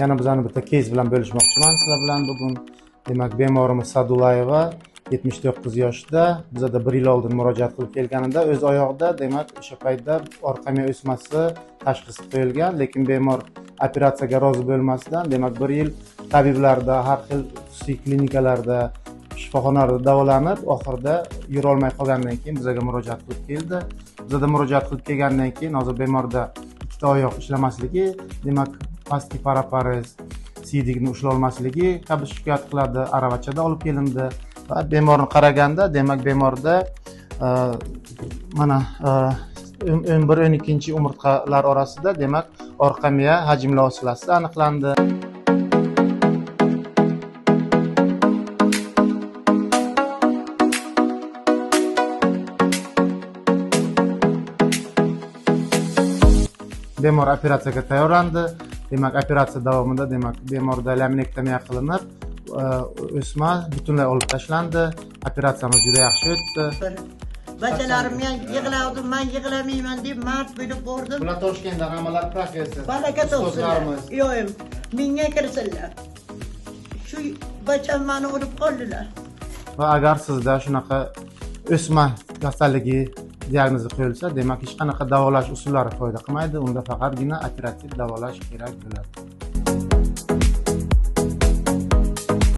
Yana bizani bitta keys bilan bo'lishmoqchiman sizlar bilan bugun. Demak, bemorimiz Sadulayeva 79 yoshda. Bizda 1 yil oldin murojaat qilib kelganida o'z oyog'ida, demak, o'sha paytda orqa miya o'smasi tashxisi qo'yilgan, lekin bemor operatsiyaga rozi bo'lmasdan, demak, 1 yil tabiblarda, har xil xususiy klinikalarda, shifoxonalarda davolanib, oxirida yura olmay qolgandan keyin bizga murojaat qilib keldi. Bizda murojaat qilib kelgandan keyin hozir bemorda ikkita oyoq ishlamasligi, demak, pastki parapares, siydigini ushlay olmasligi kabi shikoyat qiladi, aravachada olib kelindi va bemorni qaraganda, demak, bemorda mana 11-12 umurtqalar orasida, demak, orqa miya hajmli osilasi aniqlandi. Bemor operatsiyaga tayyorlandi. Demak, operatsiya davomida, demak, bemorda laminektomiya qilinib, o'sma butunlay olib tashlandi. Operatsiyamiz juda yaxshi o'tdi. Bachalarim yig'lavdim, men yig'lamayman deb mard bo'lib bordim. Bular Toshkentdan amalar professor. Baraka topsinlar. Yo'q, menga kirsinlar. Shu bacham meni urib qoldilar. Va agar sizda shunaqa o'sma kasalligi diagnozi qo'yilsa, demak, hech qanaqa davolash usullari foyda qilmaydi. Unda faqatgina operativ davolash kerak bo'ladi.